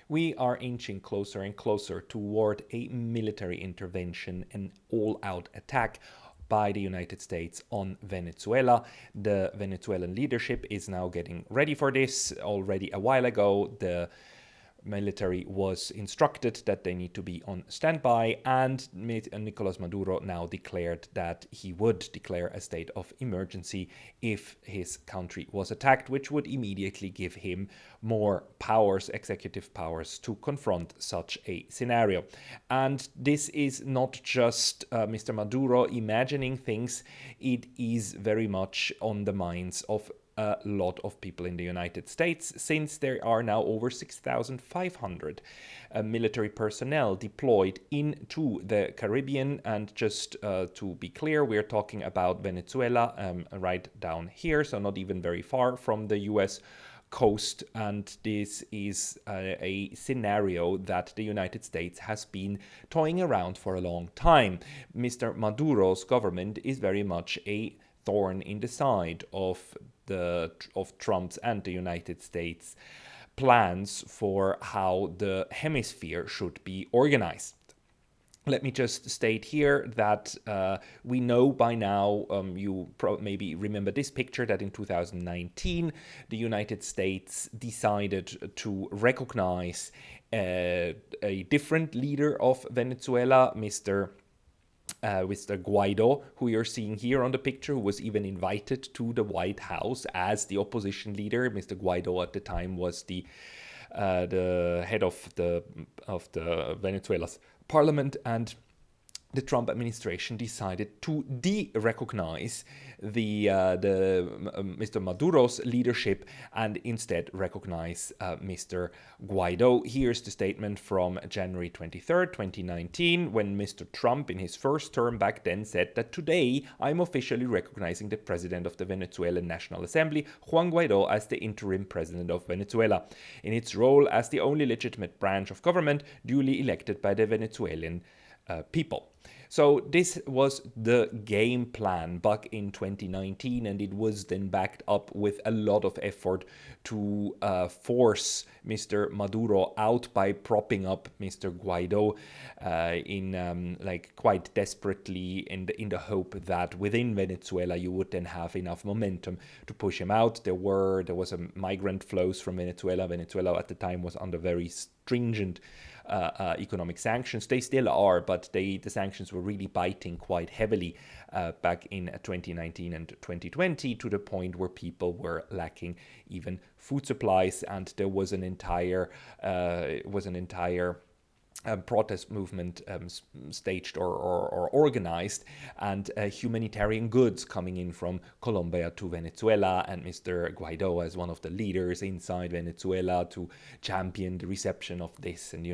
We are inching closer and closer toward a military intervention, an all-out attack by the United States on Venezuela. The Venezuelan leadership is now getting ready for this. Already a while ago, the military was instructed that they need to be on standby, and Nicolos Maduro now declared that he would declare a state of emergency if his country was attacked, which would immediately give him more powers, executive powers, to confront such a scenario. And this is not just Mr. Maduro imagining things, it is very much on the minds of a lot of people in the United States, since there are now over 6,500 military personnel deployed into the Caribbean. And just to be clear, we're talking about Venezuela, right down here, so not even very far from the US coast. And this is a scenario that the United States has been toying around for a long time. Mr. Maduro's government is very much a thorn in the side of Trump's and the United States plans for how the hemisphere should be organized. Let me just state here that we know by now, you maybe remember this picture, that in 2019 the United States decided to recognize a different leader of Venezuela, Mr. Guaido, who you're seeing here on the picture, who was even invited to the White House as the opposition leader. Mr. Guaido at the time was the head of the Venezuela's parliament, and the Trump administration decided to de-recognize the Mr. Maduro's leadership and instead recognize Mr. Guaido. Here's the statement from January 23rd, 2019, when Mr. Trump, in his first term back then, said that today I'm officially recognizing the president of the Venezuelan National Assembly, Juan Guaido, as the interim president of Venezuela, in its role as the only legitimate branch of government duly elected by the Venezuelan people. So this was the game plan back in 2019, and it was then backed up with a lot of effort to force Mr. Maduro out by propping up Mr. Guaido in quite desperately in the hope that within Venezuela you would then have enough momentum to push him out. There was a migrant flows from Venezuela. Venezuela at the time was under very stringent economic sanctions. They still are, but the sanctions were really biting quite heavily back in 2019 and 2020, to the point where people were lacking even food supplies, and there was an entire protest movement staged or organized, and humanitarian goods coming in from Colombia to Venezuela, and Mr. Guaido as one of the leaders inside Venezuela to champion the reception of this, and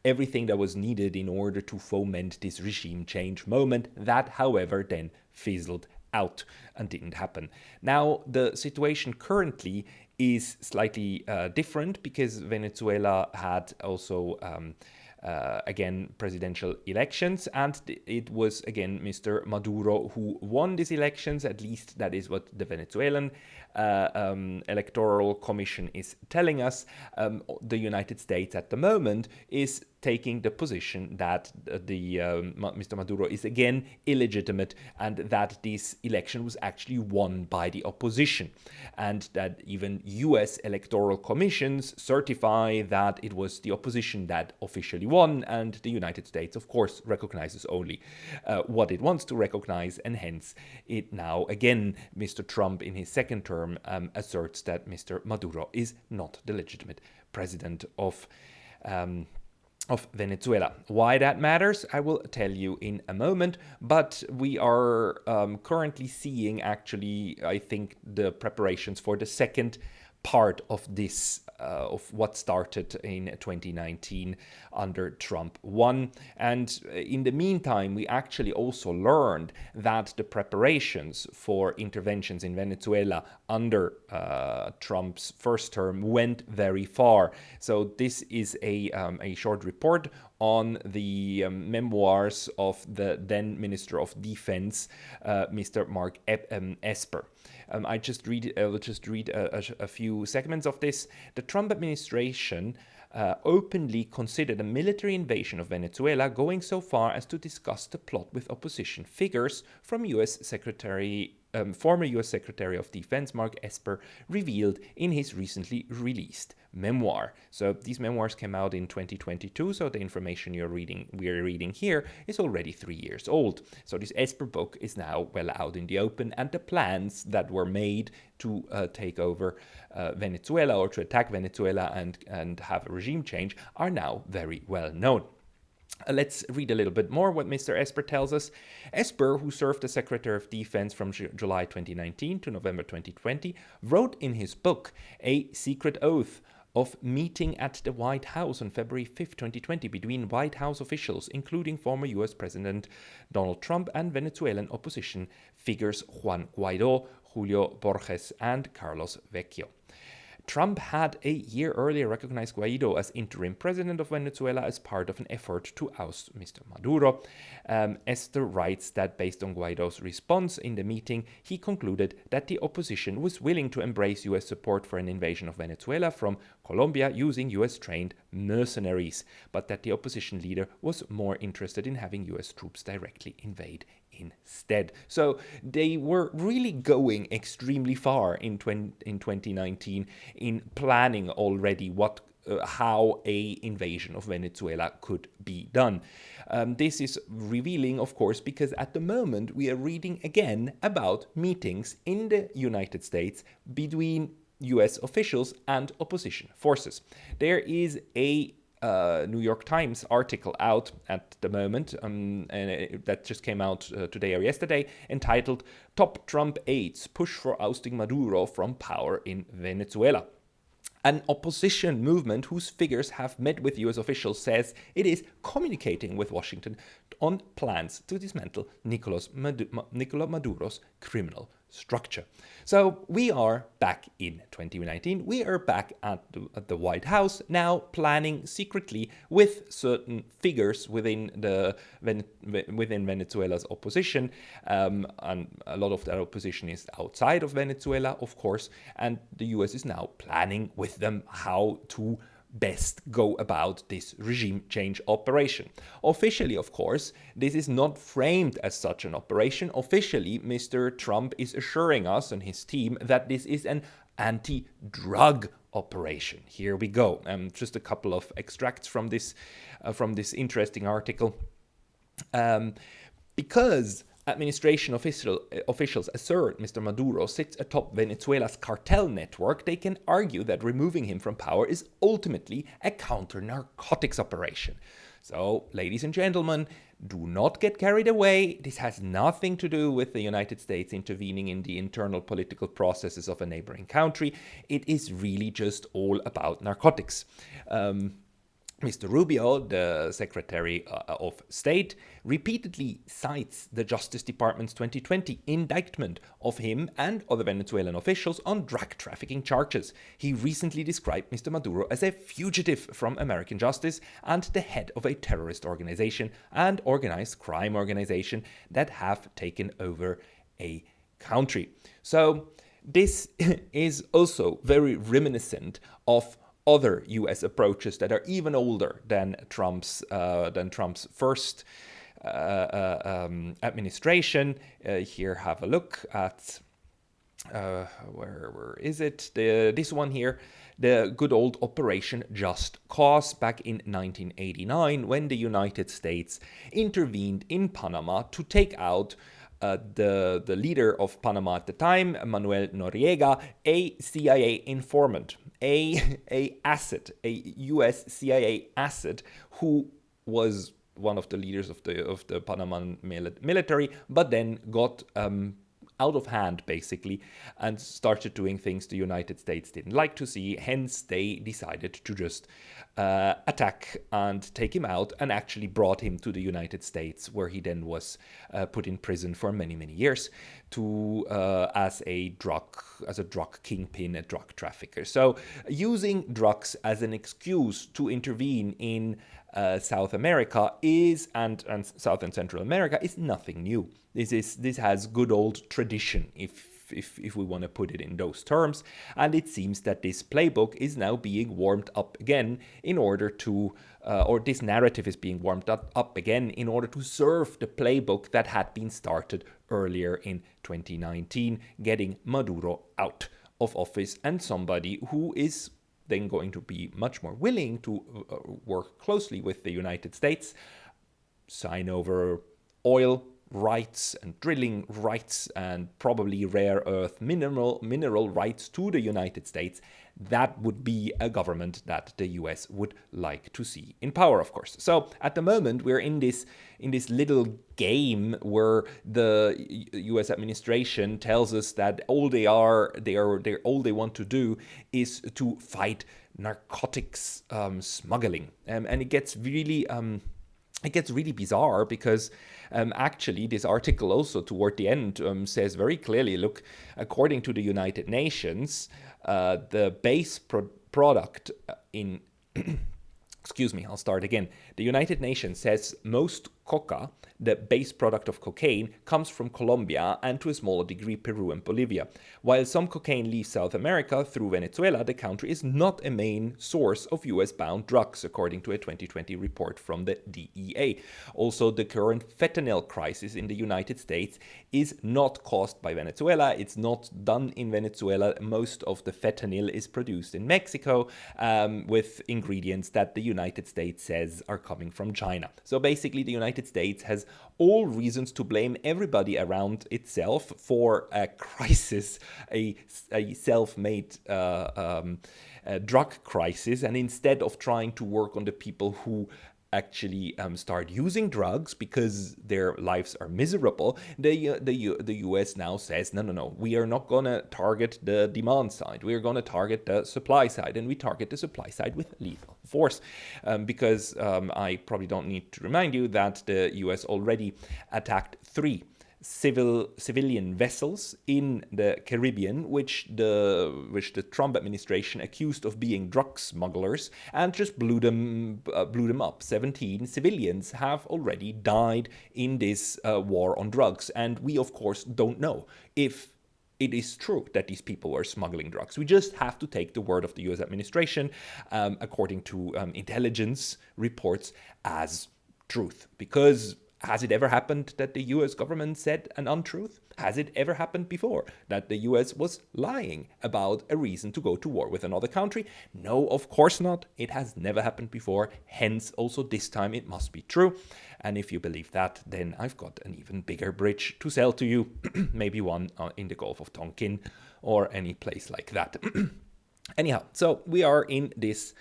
everything that was needed in order to foment this regime change moment, that however then fizzled out and didn't happen. Now the situation currently is slightly different, because Venezuela had also again presidential elections, and it was again Mr. Maduro who won these elections. At least that is what the Venezuelan electoral commission is telling us. The United States at the moment is taking the position that Mr. Maduro is again illegitimate, and that this election was actually won by the opposition, and that even US electoral commissions certify that it was the opposition that officially won, and the United States, of course, recognizes only what it wants to recognize, and hence it now again, Mr. Trump in his second term asserts that Mr. Maduro is not the legitimate president of Venezuela. Why that matters, I will tell you in a moment, but we are currently seeing, actually, I think, the preparations for the second part of this, of what started in 2019 under Trump 1. And in the meantime, we actually also learned that the preparations for interventions in Venezuela under Trump's first term went very far. So this is a short report on the memoirs of the then Minister of Defense, Mr. Mark Esper. I will just read a few segments of this. The Trump administration openly considered a military invasion of Venezuela, going so far as to discuss the plot with opposition figures from former U.S. Secretary of Defense Mark Esper revealed in his recently released memoir. So these memoirs came out in 2022, so the information we are reading here is already 3 years old. So this Esper book is now well out in the open, and the plans that were made to take over Venezuela or to attack Venezuela and have a regime change are now very well known. Let's read a little bit more what Mr. Esper tells us. Esper, who served as Secretary of Defense from July 2019 to November 2020, wrote in his book A Secret Oath of meeting at the White House on February 5, 2020, between White House officials, including former US President Donald Trump and Venezuelan opposition figures Juan Guaidó, Julio Borges, and Carlos Vecchio. Trump had a year earlier recognized Guaido as interim president of Venezuela as part of an effort to oust Mr. Maduro. Esther writes that based on Guaido's response in the meeting, he concluded that the opposition was willing to embrace U.S. support for an invasion of Venezuela from Colombia using U.S.-trained mercenaries, but that the opposition leader was more interested in having U.S. troops directly invade instead. So they were really going extremely far in 2019 in planning already how a invasion of Venezuela could be done. This is revealing, of course, because at the moment we are reading again about meetings in the United States between US officials and opposition forces. There is a New York Times article out at the moment, and that just came out today or yesterday, entitled "Top Trump Aides Push for Ousting Maduro from Power in Venezuela." An opposition movement whose figures have met with US officials says it is communicating with Washington on plans to dismantle Nicolas Maduro's criminal structure. So we are back in 2019. We are back at the White House now, planning secretly with certain figures within Venezuela's opposition, and a lot of that opposition is outside of Venezuela, of course, and the US is now planning with them how to best go about this regime change operation. Officially, of course, this is not framed as such an operation. Officially, Mr. Trump is assuring us and his team that this is an anti-drug operation. Here we go. Just a couple of extracts from this interesting article. Because administration officials assert Mr. Maduro sits atop Venezuela's cartel network, they can argue that removing him from power is ultimately a counter-narcotics operation. So, ladies and gentlemen, do not get carried away. This has nothing to do with the United States intervening in the internal political processes of a neighboring country. It is really just all about narcotics. Mr. Rubio, the Secretary of State, repeatedly cites the Justice Department's 2020 indictment of him and other Venezuelan officials on drug trafficking charges. He recently described Mr. Maduro as a fugitive from American justice and the head of a terrorist organization and organized crime organization that have taken over a country. So this is also very reminiscent of other U.S. approaches that are even older than Trump's first administration. Here, have a look at where is it? This one here, the good old Operation Just Cause back in 1989, when the United States intervened in Panama to take out the leader of Panama at the time, Manuel Noriega, a CIA informant, a US CIA asset who was one of the leaders of the Panaman military, but then got out of hand, basically, and started doing things the United States didn't like to see. Hence, they decided to just attack and take him out, and actually brought him to the United States, where he then was put in prison for many, many years as a drug kingpin, a drug trafficker. So using drugs as an excuse to intervene in South America and South and Central America is nothing new. This has good old tradition, if if we want to put it in those terms. And it seems that this playbook is now being warmed up again in order to, or this narrative is being warmed up again in order to serve the playbook that had been started earlier in 2019, getting Maduro out of office, and somebody who is then going to be much more willing to work closely with the United States, sign over oil rights and drilling rights and probably rare earth mineral rights to the United States. That would be a government that the US would like to see in power, of course. So at the moment we're in this little game where the US administration tells us that all they want to do is to fight narcotics smuggling, and it gets really bizarre because actually this article also toward the end says very clearly, look, according to the United Nations, the base product in excuse me, I'll start again. The United Nations says most coca, the base product of cocaine, comes from Colombia and to a smaller degree Peru and Bolivia. While some cocaine leaves South America through Venezuela, the country is not a main source of US-bound drugs, according to a 2020 report from the DEA. Also, the current fentanyl crisis in the United States is not caused by Venezuela. It's not done in Venezuela. Most of the fentanyl is produced in Mexico with ingredients that the United States says are coming from China. So basically, the United States has all reasons to blame everybody around itself for a crisis, a self-made drug crisis, and instead of trying to work on the people who actually start using drugs because their lives are miserable, the US now says, no, we are not going to target the demand side. We are going to target the supply side, and we target the supply side with lethal force. Because I probably don't need to remind you that the US already attacked 3 civilian vessels in the Caribbean, which the Trump administration accused of being drug smugglers, and just blew them up. 17 civilians have already died in this war on drugs, and we of course don't know if it is true that these people were smuggling drugs. We just have to take the word of the US administration, according to intelligence reports, as truth. Because has it ever happened that the US government said an untruth? Has it ever happened before that the US was lying about a reason to go to war with another country? No, of course not. It has never happened before. Hence, also this time it must be true. And if you believe that, then I've got an even bigger bridge to sell to you. Maybe one in the Gulf of Tonkin or any place like that. Anyhow, so we are in this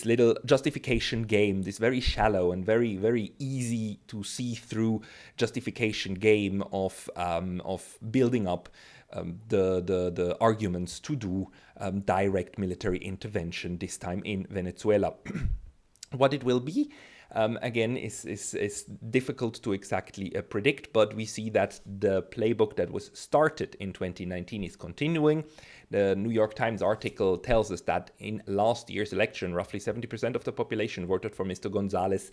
little justification game, this very shallow and very, very easy to see through justification game of building up the arguments to do direct military intervention, this time in Venezuela. What it will be, again, is difficult to exactly predict, but we see that the playbook that was started in 2019 is continuing. The New York Times article tells us that in last year's election, roughly 70% of the population voted for Mr. González,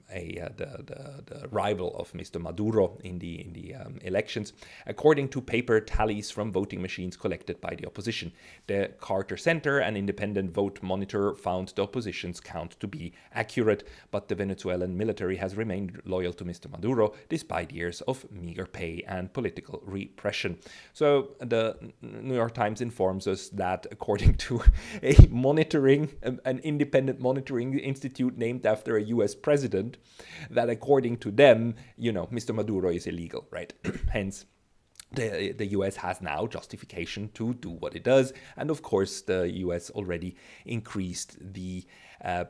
the rival of Mr. Maduro in the elections, according to paper tallies from voting machines collected by the opposition. The Carter Center, an independent vote monitor, found the opposition's count to be accurate, but the Venezuelan military has remained loyal to Mr. Maduro despite years of meager pay and political repression. So the New York Times informs us that according to an independent monitoring institute named after a US president, that according to them, Mr. Maduro is illegal, right? Hence, the US has now justification to do what it does. And of course, the US already increased the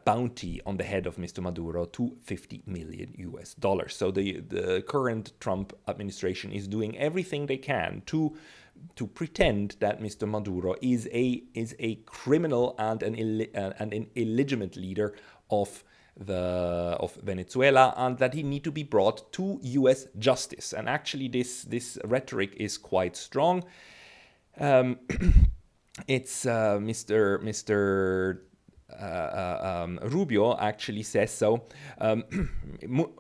bounty on the head of Mr. Maduro to $50 million. So the current Trump administration is doing everything they can to pretend that Mr. Maduro is a criminal and an illegitimate leader of Venezuela, and that he need to be brought to U.S. justice. And actually, this rhetoric is quite strong. It's Mr. Rubio actually says so.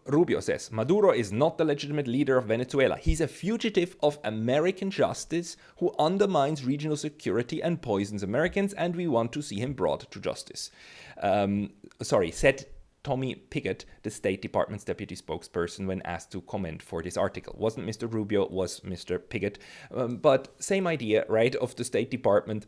Rubio says, Maduro is not the legitimate leader of Venezuela. He's a fugitive of American justice who undermines regional security and poisons Americans, and we want to see him brought to justice. Said Tommy Pigott, the State Department's deputy spokesperson, when asked to comment for this article. Wasn't Mr. Rubio, was Mr. Pigott. But same idea, right, of the State Department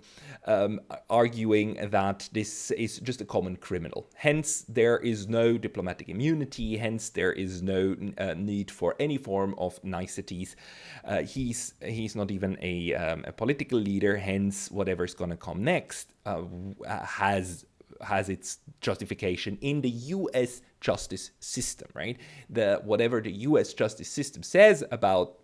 arguing that this is just a common criminal. Hence, there is no diplomatic immunity. Hence, there is no need for any form of niceties. He's not even a political leader. Hence, whatever's going to come next has its justification in the U.S. justice system, right? Whatever the U.S. justice system says about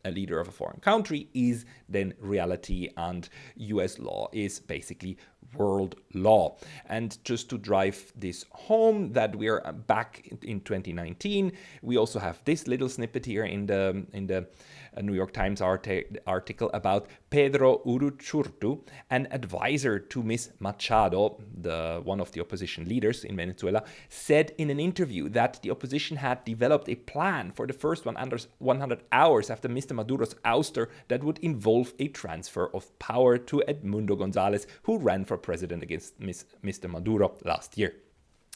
a leader of a foreign country is then reality, and U.S. law is basically world law. And just to drive this home that we're back in 2019, we also have this little snippet here in the New York Times article about Pedro Uruchurtu, an advisor to Ms. Machado, one of the opposition leaders in Venezuela, said in an interview that the opposition had developed a plan for the first 100 hours after Mr. Maduro's ouster that would involve a transfer of power to Edmundo Gonzalez, who ran for president against Mr. Maduro last year.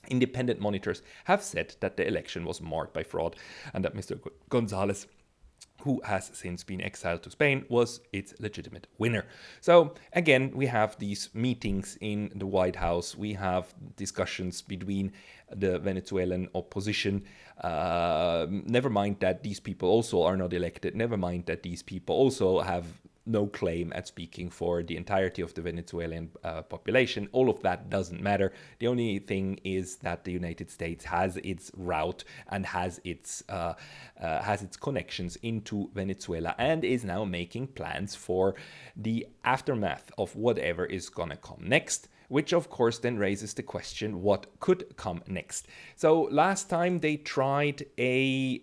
Independent monitors have said that the election was marked by fraud and that Mr. Gonzalez, who has since been exiled to Spain, was its legitimate winner. So again, we have these meetings in the White House. We have discussions between the Venezuelan opposition. Never mind that these people also are not elected. Never mind that these people also have no claim at speaking for the entirety of the Venezuelan population. All of that doesn't matter. The only thing is that the United States has its route and has its connections into Venezuela and is now making plans for the aftermath of whatever is gonna come next, which of course then raises the question, what could come next? So last time they tried a,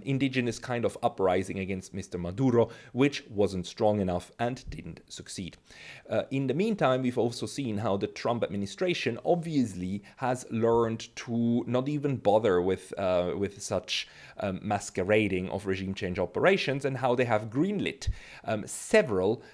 indigenous kind of uprising against Mr. Maduro, which wasn't strong enough and didn't succeed. In the meantime, we've also seen how the Trump administration obviously has learned to not even bother with such masquerading of regime change operations, and how they have greenlit several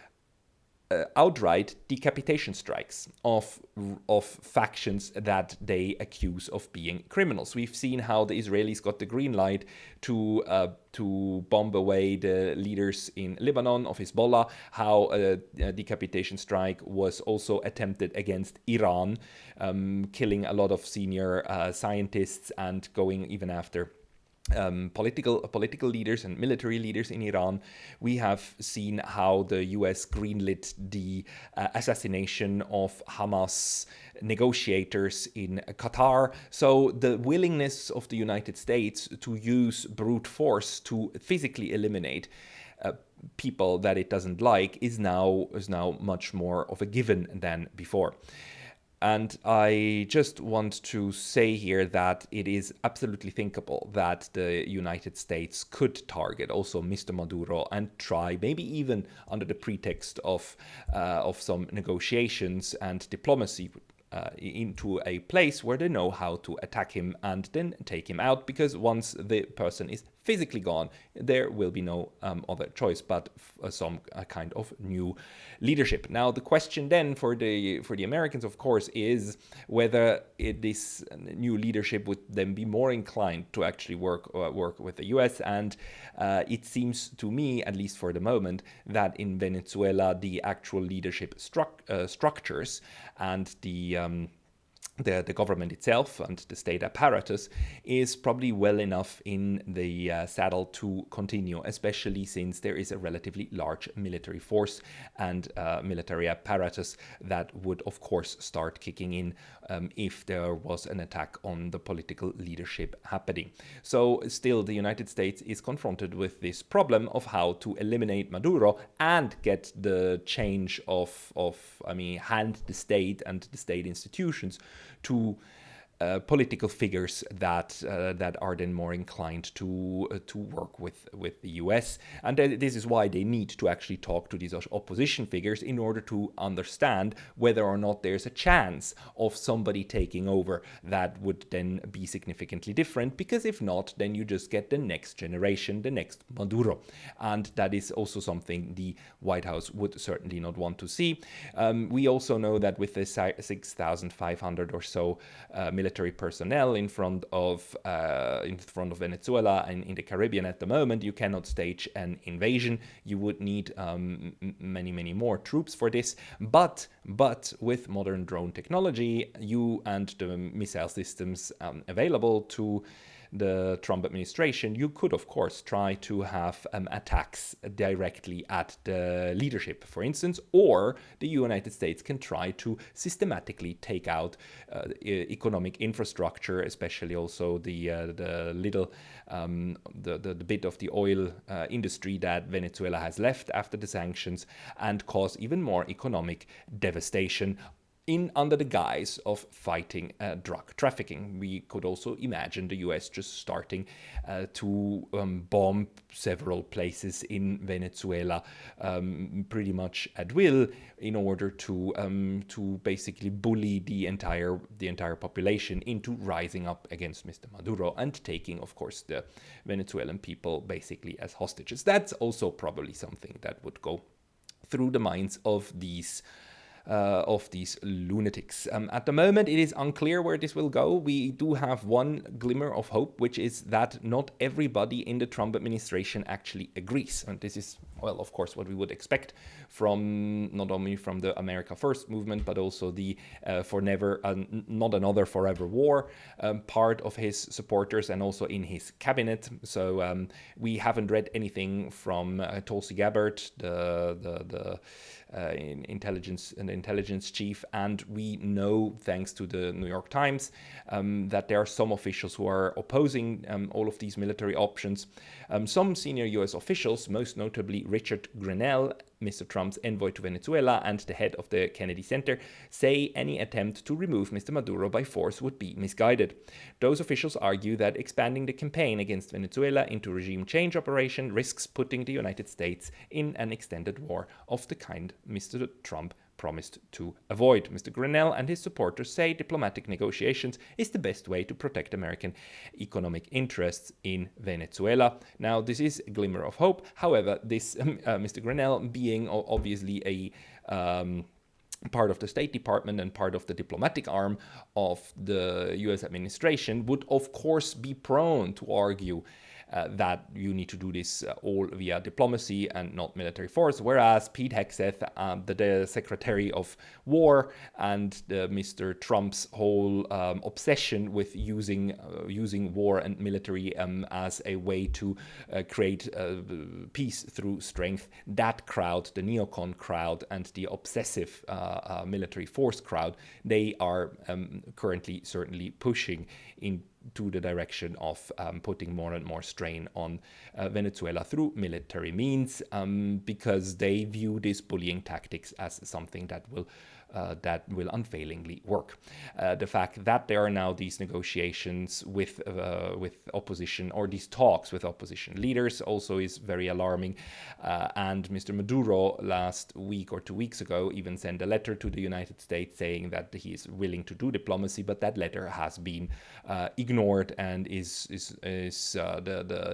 outright decapitation strikes of factions that they accuse of being criminals. We've seen how the Israelis got the green light to bomb away the leaders in Lebanon of Hezbollah, how a decapitation strike was also attempted against Iran, killing a lot of senior scientists and going even after political leaders and military leaders in Iran. We have seen how the US greenlit the assassination of Hamas negotiators in Qatar. So the willingness of the United States to use brute force to physically eliminate people that it doesn't like is now much more of a given than before. And I just want to say here that it is absolutely thinkable that the United States could target also Mr. Maduro and try, maybe even under the pretext of some negotiations and diplomacy, into a place where they know how to attack him and then take him out, because once the person is physically gone, there will be no other choice but some kind of new leadership. Now, the question then for the Americans, of course, is whether this new leadership would then be more inclined to actually work with the US. And it seems to me, at least for the moment, that in Venezuela the actual leadership structures and the government itself and the state apparatus is probably well enough in the saddle to continue, especially since there is a relatively large military force and military apparatus that would, of course, start kicking in if there was an attack on the political leadership happening. So still, the United States is confronted with this problem of how to eliminate Maduro and get the change hand the state and the state institutions to political figures that are then more inclined to work with the US, and this is why they need to actually talk to these opposition figures in order to understand whether or not there's a chance of somebody taking over that would then be significantly different. Because if not, then you just get the next generation, the next Maduro, and that is also something the White House would certainly not want to see. We also know that with the 6,500 or so military personnel in front of Venezuela and in the Caribbean at the moment, you cannot stage an invasion. You would need many more troops for this. But with modern drone technology, you and the missile systems available to the Trump administration, you could, of course, try to have attacks directly at the leadership, for instance, or the United States can try to systematically take out economic infrastructure, especially also the bit of the oil industry that Venezuela has left after the sanctions, and cause even more economic devastation under the guise of fighting drug trafficking. We could also imagine the US just starting to bomb several places in Venezuela pretty much at will, in order to basically bully the entire population into rising up against Mr. Maduro and taking, of course, the Venezuelan people basically as hostages. That's also probably something that would go through the minds of these lunatics. At the moment, it is unclear where this will go. We do have one glimmer of hope, which is that not everybody in the Trump administration actually agrees. And this is, well, of course, what we would expect from not only from the America First movement, but also the For Never, Not Another Forever War part of his supporters, and also in his cabinet. So we haven't read anything from Tulsi Gabbard, the intelligence chief, and we know, thanks to the New York Times, that there are some officials who are opposing all of these military options. Some senior US officials, most notably Richard Grenell, Mr. Trump's envoy to Venezuela and the head of the Kennedy Center, say any attempt to remove Mr. Maduro by force would be misguided. Those officials argue that expanding the campaign against Venezuela into regime change operation risks putting the United States in an extended war of the kind Mr. Trump promised to avoid. Mr. Grenell and his supporters say diplomatic negotiations is the best way to protect American economic interests in Venezuela. Now, this is a glimmer of hope. However, this Mr. Grenell, being obviously a part of the State Department and part of the diplomatic arm of the US administration, would of course be prone to argue that you need to do this all via diplomacy and not military force, whereas Pete Hegseth, the Secretary of War, and Mr. Trump's whole obsession with using war and military as a way to create peace through strength, that crowd, the neocon crowd and the obsessive military force crowd, they are currently certainly pushing into the direction of putting more and more strain on Venezuela through military means, because they view these bullying tactics as something that will unfailingly work. The fact that there are now these negotiations with opposition, or these talks with opposition leaders, also is very alarming. And Mr. Maduro last week or 2 weeks ago even sent a letter to the United States saying that he is willing to do diplomacy, but that letter has been ignored, and the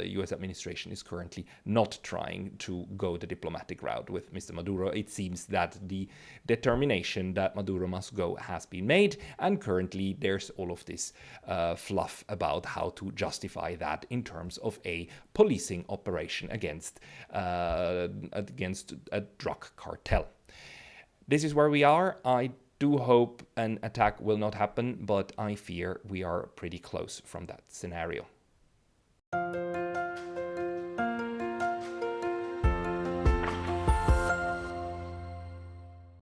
US administration is currently not trying to go the diplomatic route with Mr. Maduro. It seems that the determination that Maduro must go has been made, and currently there's all of this fluff about how to justify that in terms of a policing operation against a drug cartel. This is where we are. I do hope an attack will not happen, but I fear we are pretty close from that scenario.